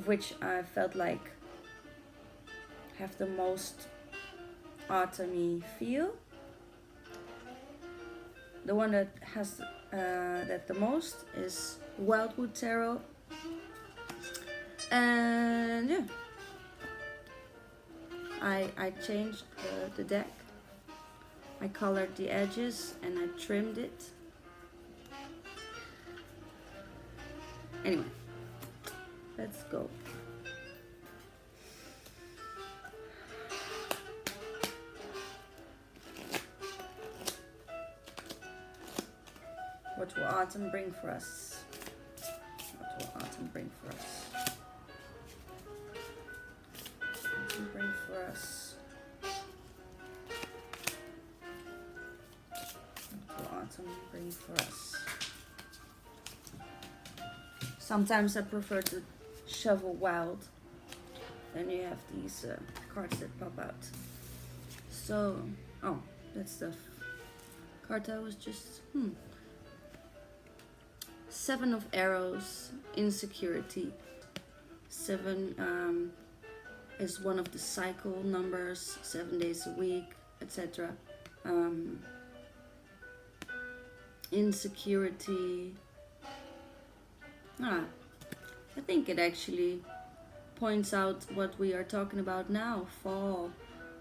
which I felt like have the most autumny feel. The one that has that the most is Wildwood Tarot. And yeah, I changed the deck. I colored the edges and I trimmed it. Anyway, let's go. What will autumn bring for us? What will autumn bring for us? Autumn bring for us. What will autumn bring for us? Sometimes I prefer to shovel wild. Then you have these cards that pop out. So, oh, that's the card I was just, Seven of Arrows, insecurity. 7 is one of the cycle numbers, 7 days a week, etc. Insecurity. I think it actually points out what we are talking about now, fall.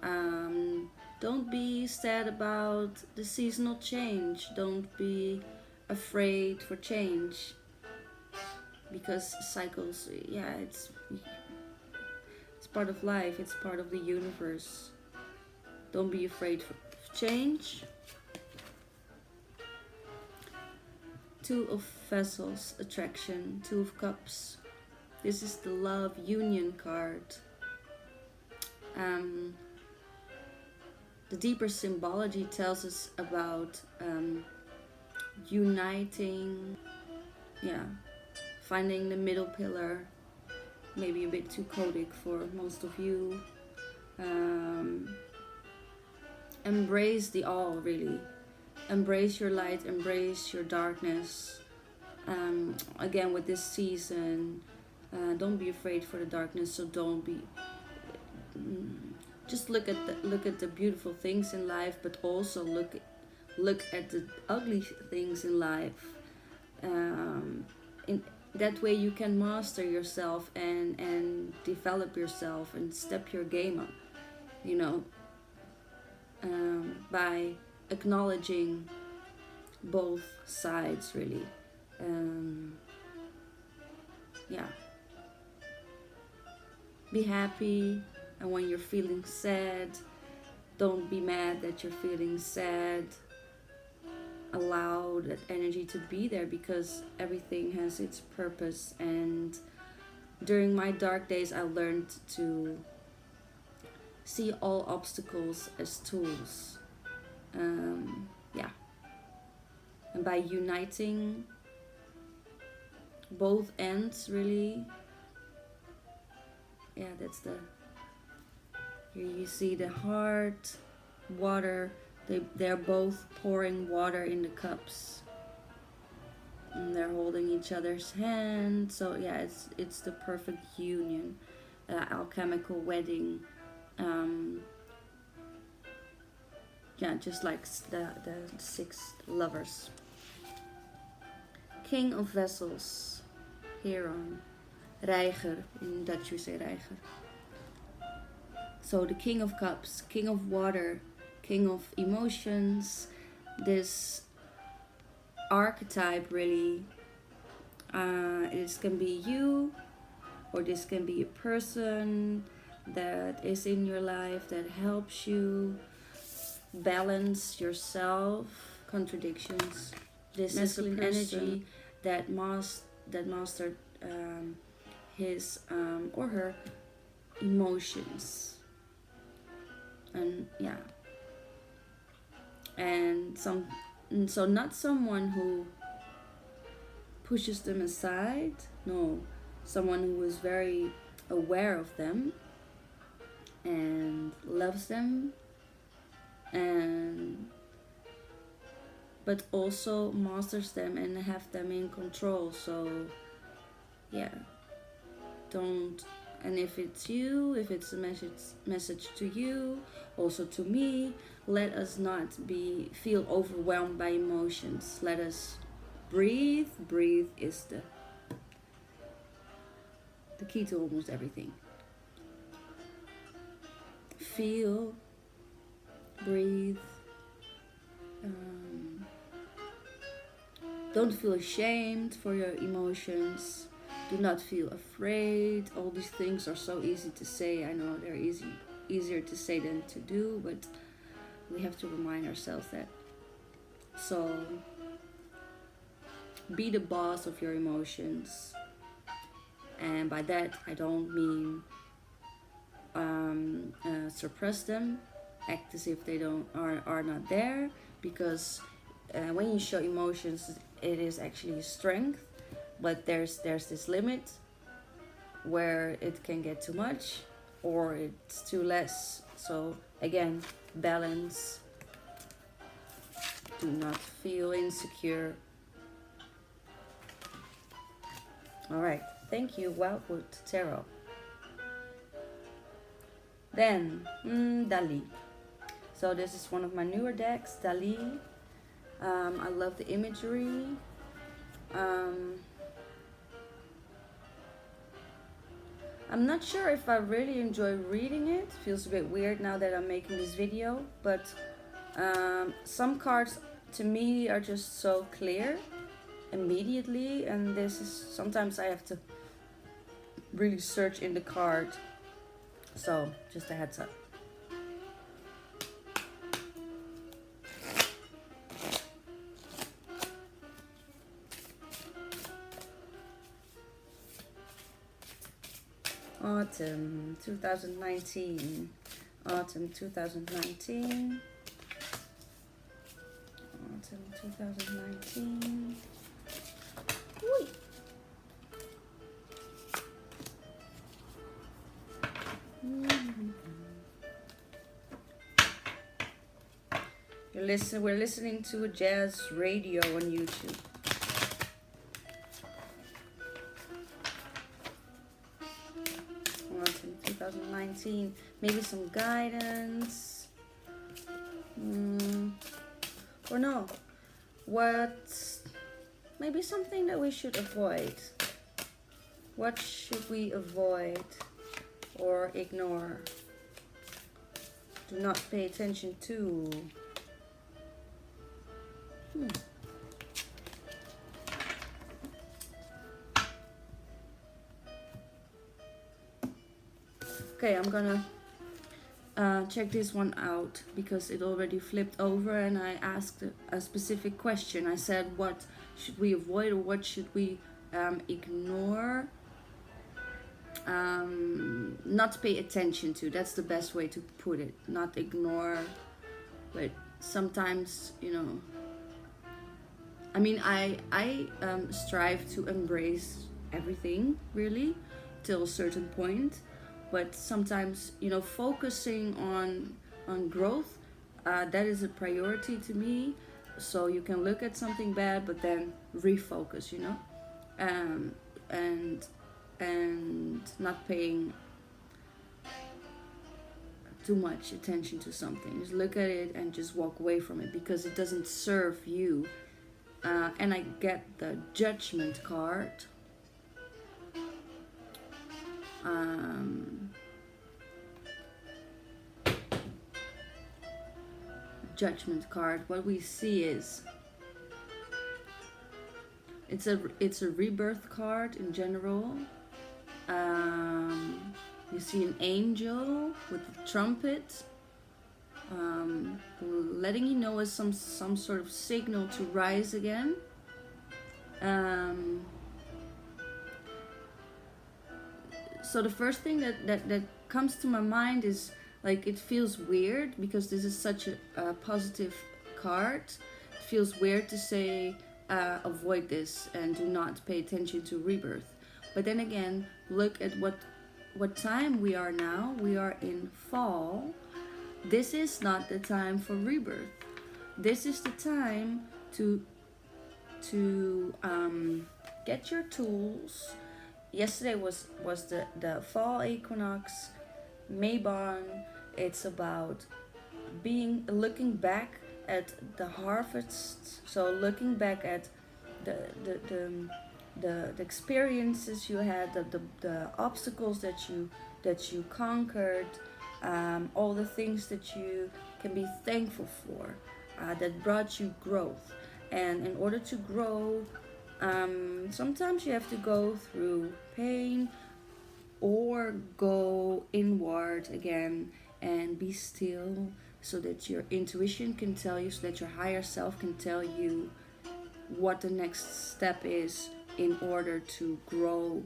Don't be sad about the seasonal change. Don't be afraid for change, because cycles, yeah, it's part of life, it's part of the universe. Don't be afraid for change. 2 of Vessels, attraction. 2 of Cups. This is the love union card. The deeper symbology tells us about uniting, finding the middle pillar. Maybe a bit too codic for most of you. Embrace the all, really. Embrace your light, embrace your darkness. Again, with this season, don't be afraid for the darkness. So don't be. Just look at the beautiful things in life, but also look at the ugly things in life. In that way, you can master yourself and develop yourself and step your game up. By acknowledging both sides, really. Be happy, and when you're feeling sad, don't be mad that you're feeling sad. Allow that energy to be there, because everything has its purpose. And during my dark days, I learned to see all obstacles as tools. And by uniting both ends, really, that's the, here you see the heart, water, they're both pouring water in the cups, and they're holding each other's hand. So it's the perfect union, alchemical wedding. Just like the 6 lovers. King of Vessels, Heron, Reiger, in Dutch we say Reiger. So the King of Cups, King of Water, King of Emotions. This archetype, really, this can be you, or this can be a person that is in your life that helps you balance yourself. Contradictions. This masculine energy that mastered his or her emotions, and so not someone who pushes them aside. No, someone who is very aware of them and loves them, but also masters them and have them in control. So Don't, and if it's you, if it's a message to you, also to me, let us not feel overwhelmed by emotions. Let us breathe. Breathe is the key to almost everything. Feel, breathe. Don't feel ashamed for your emotions. Do not feel afraid. All these things are so easy to say. I know they're easier to say than to do, but we have to remind ourselves that. So be the boss of your emotions. And by that I don't mean suppress them, act as if they are not there, because when you show emotions, it is actually strength, but there's this limit where it can get too much or it's too less. So again, balance. Do not feel insecure. All right, thank you, Wildwood Tarot. Then Dali. So this is one of my newer decks, Dali. I love the imagery. I'm not sure if I really enjoy reading it. Feels a bit weird now that I'm making this video, but some cards to me are just so clear immediately, and this is sometimes I have to really search in the card. So just a heads up. Autumn 2019. Autumn 2019. Autumn 2019. Whee! We're listening to a jazz radio on YouTube. Autumn 2019. Maybe some guidance. Or no. What? Maybe something that we should avoid. What should we avoid or ignore? Do not pay attention to. Okay, I'm gonna check this one out because it already flipped over and I asked a specific question. I said, what should we avoid or what should we ignore? Not pay attention to. That's the best way to put it. Not ignore, but sometimes, you know, I mean, I strive to embrace everything, really, till a certain point. But sometimes, you know, focusing on growth, that is a priority to me. So you can look at something bad, but then refocus, you know, and not paying too much attention to something. Just look at it and just walk away from it because it doesn't serve you. And I get the judgment card. Judgment card. What we see is it's a rebirth card in general. You see an angel with a trumpet, letting you know as some sort of signal to rise again. So the first thing that comes to my mind is, like, it feels weird because this is such a positive card. It feels weird to say avoid this and do not pay attention to rebirth. But then again, look at what time we are now. We are in fall. This is not the time for rebirth. This is the time to get your tools, yesterday was the fall equinox, Mabon. It's about looking back at the harvest. So looking back at the the the, the experiences you had, the obstacles that you conquered, all the things that you can be thankful for, that brought you growth. And in order to grow, sometimes you have to go through pain or go inward again and be still so that your intuition can tell you, so that your higher self can tell you what the next step is in order to grow,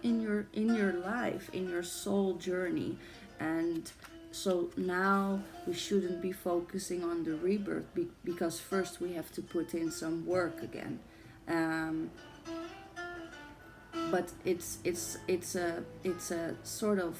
in your life, in your soul journey. And so now we shouldn't be focusing on the rebirth, because first we have to put in some work again. But it's a sort of,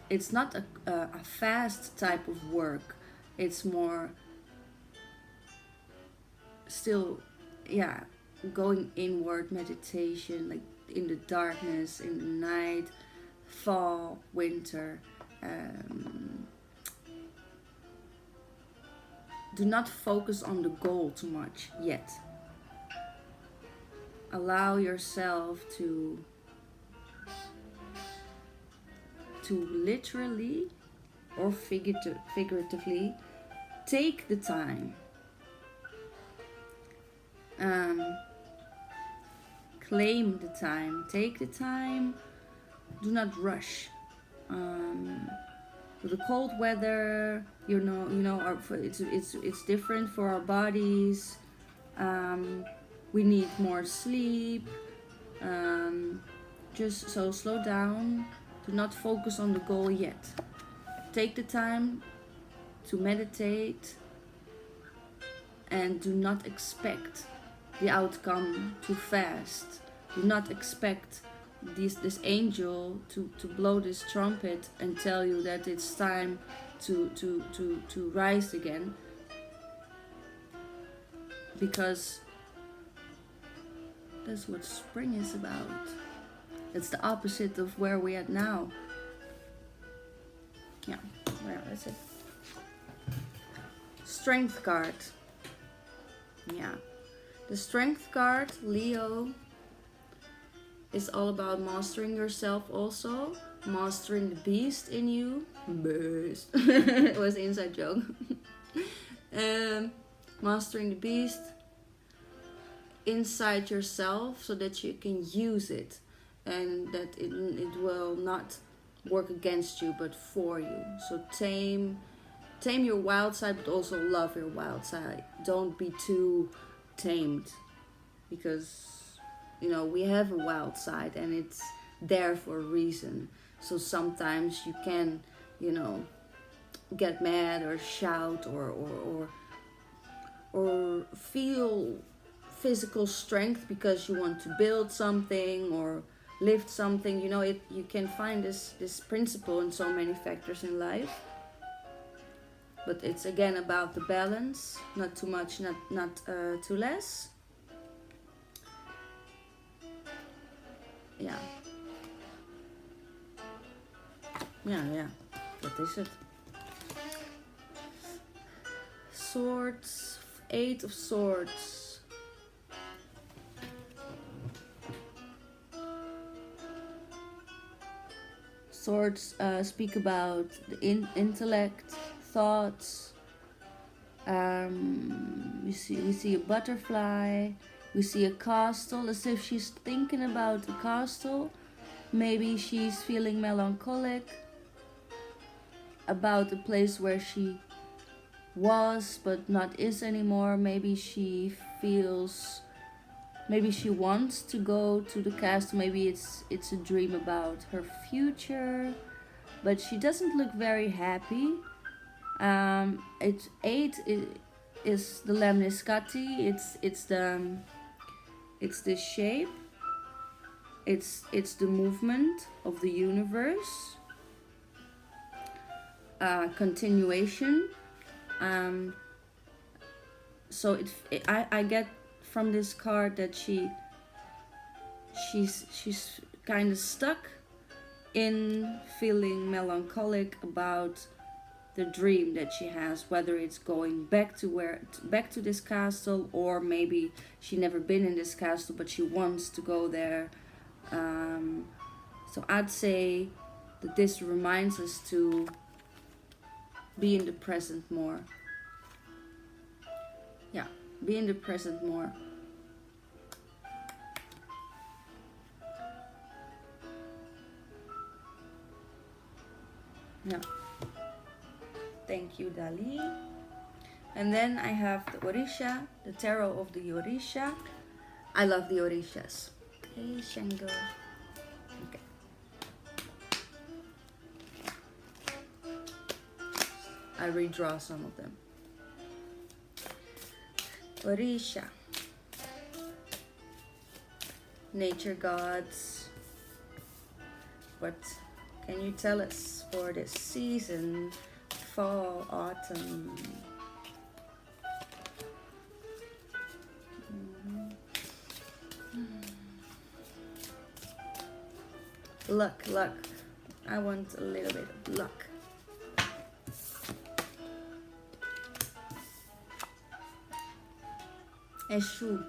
it's not a fast type of work. It's more still, yeah, going inward, meditation, like in the darkness, in the night, fall, winter. Do not focus on the goal too much yet. Allow yourself to literally or figuratively take the time. Claim the time. Take the time. Do not rush. With the cold weather, it's different for our bodies. We need more sleep. Just so slow down. Do not focus on the goal yet. Take the time to meditate, and do not expect the outcome too fast. Do not expect this angel to blow this trumpet and tell you that it's time to rise again, because that's what spring is about. It's the opposite of where we're at now. Yeah, where is it? Strength card. Yeah. The strength card, Leo, is all about mastering yourself also. Mastering the beast in you. Beast. It was an inside joke. Mastering the beast inside yourself so that you can use it, and that it will not work against you but for you. So tame your wild side, but also love your wild side. Don't be too tamed, because we have a wild side and it's there for a reason. So sometimes you can get mad or shout or feel physical strength because you want to build something or lift something. You can find this principle in so many factors in life, but it's again about the balance. Not too much, not too less. Yeah, that is it. Swords, 8 of Swords. Swords speak about the intellect, thoughts. We see a butterfly. We see a castle, as if she's thinking about a castle. Maybe she's feeling melancholic about the place where she was but not is anymore. Maybe she wants to go to the castle. Maybe it's a dream about her future, but she doesn't look very happy. It's 8 is the lemniscati. It's the shape. It's the movement of the universe. Continuation. So I get from this card that she she's kind of stuck in feeling melancholic about the dream that she has, whether it's going back to this castle, or maybe she never been in this castle but she wants to go there. So I'd say that this reminds us to be in the present more. Yeah, be in the present more. Yeah. Thank you, Dali. And then I have the Orisha, the tarot of the Orisha. I love the Orishas. Hey, Shango. Okay. I redraw some of them. Orisha. Nature gods. What can you tell us for this season? Fall, autumn. Luck, luck. I want a little bit of luck. Eshu.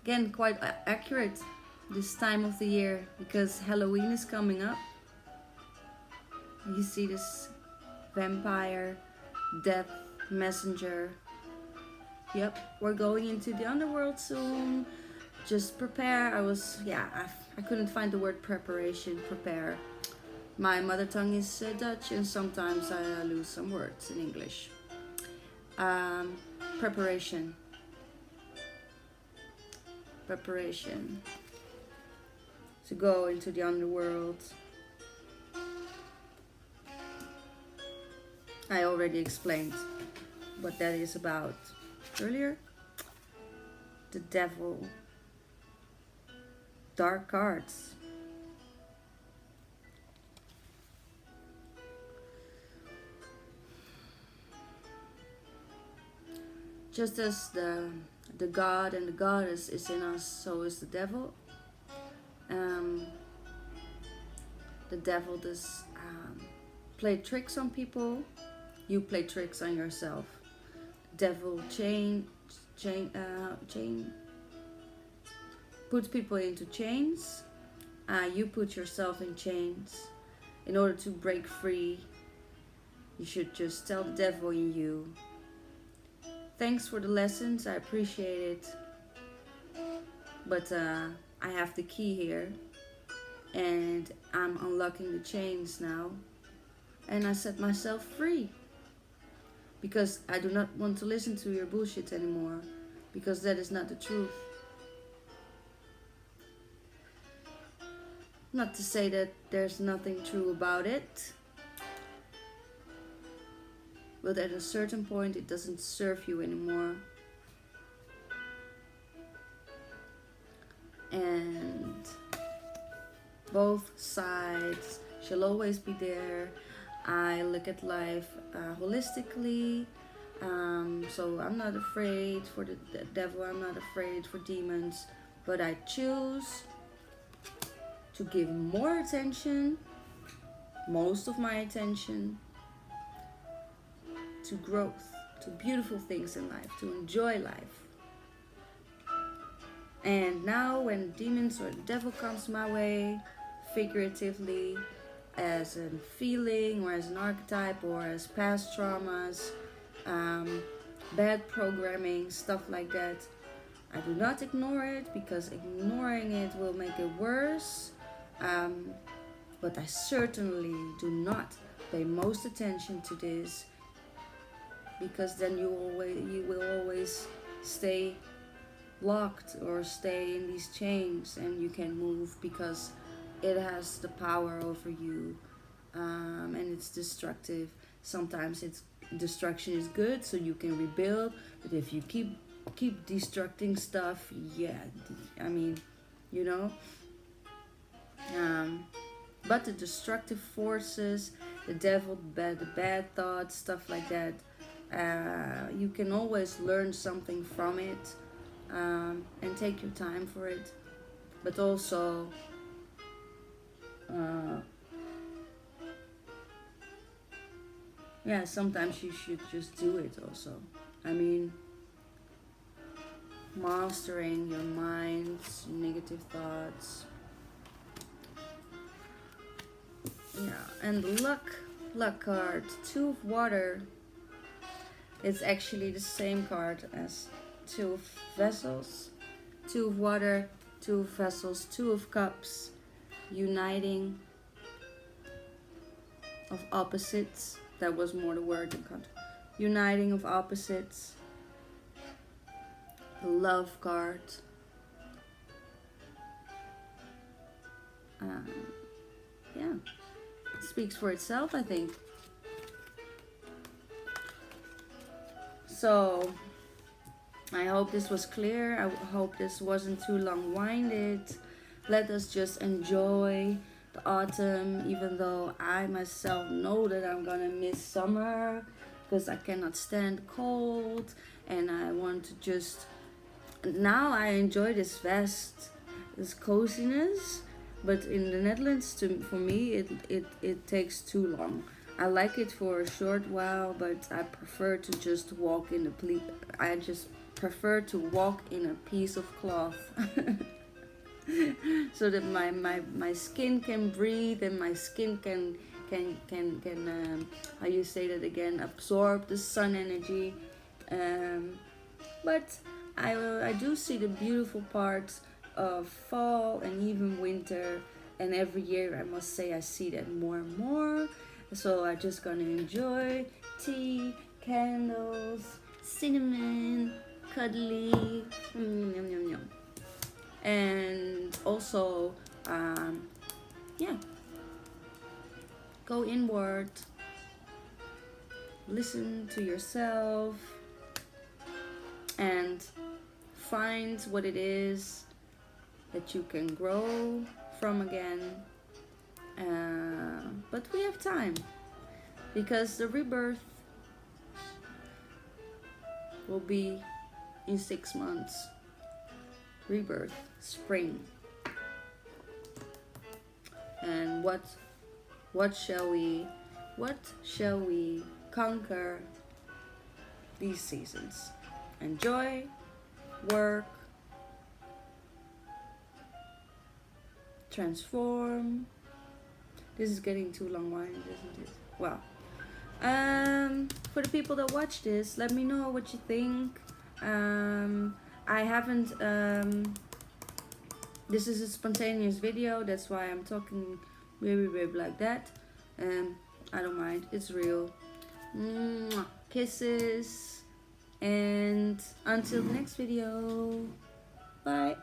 Again, quite accurate this time of the year because Halloween is coming up. You see this vampire, death, messenger. Yep, we're going into the underworld soon. Just prepare. I couldn't find the word preparation, prepare. My mother tongue is Dutch and sometimes I lose some words in English. Preparation. Preparation to go into the underworld. I already explained what that is about earlier. The devil. Dark cards. Just as the god and the goddess is in us, so is the devil. The devil does play tricks on people. You play tricks on yourself. Devil chain puts people into chains. You put yourself in chains. In order to break free, you should just tell the devil in you, thanks for the lessons, I appreciate it, but I have the key here and I'm unlocking the chains now and I set myself free because I do not want to listen to your bullshit anymore, because that is not the truth. Not to say that there's nothing true about it, but at a certain point it doesn't serve you anymore. And both sides shall always be there. I look at life holistically, so I'm not afraid for the devil, I'm not afraid for demons, but I choose to give more attention, most of my attention, to growth, to beautiful things in life, to enjoy life. And now when demons or the devil comes my way, figuratively, as a feeling or as an archetype or as past traumas, bad programming, stuff like that, I do not ignore it, because ignoring it will make it worse. But I certainly do not pay most attention to this, because then you will always stay locked or stay in these chains, and you can move because it has the power over you, and it's destructive. Sometimes destruction is good, so you can rebuild, but if you keep destructing stuff, I mean, you know. But the destructive forces, the devil, the bad thoughts, stuff like that, you can always learn something from it. and take your time for it. But also, yeah, sometimes you should just do it also. I mean, mastering your mind's negative thoughts. Yeah, and the luck card, 2 of water. It's actually the same card as 2 of vessels, 2 of water, 2 of vessels, 2 of cups, uniting of opposites. That was more the word in context. Uniting of opposites. The love card. Yeah, it speaks for itself, I think. So, I hope this was clear. I hope this wasn't too long-winded. Let us just enjoy the autumn, even though I myself know that I'm gonna miss summer because I cannot stand cold, and I want to just, now I enjoy this vest, this coziness, but in the Netherlands, for me, it takes too long. I like it for a short while, but I prefer to just walk in I just prefer to walk in a piece of cloth. So that my skin can breathe, and my skin can how you say that again, absorb the sun energy. But I do see the beautiful parts of fall and even winter, and every year I must say I see that more and more. So I'm just gonna enjoy tea, candles, cinnamon, cuddly, yum yum yum. And also, yeah, go inward, listen to yourself, and find what it is that you can grow from again. But we have time, because the rebirth will be in 6 months. Rebirth, spring. And what shall we conquer these seasons? Enjoy, work, transform. This is getting too long-winded, isn't it? Well, for the people that watch this, let me know what you think. I haven't, this is a spontaneous video, that's why I'm talking very like that. I don't mind, it's real. Mwah. Kisses, and until the next video, bye.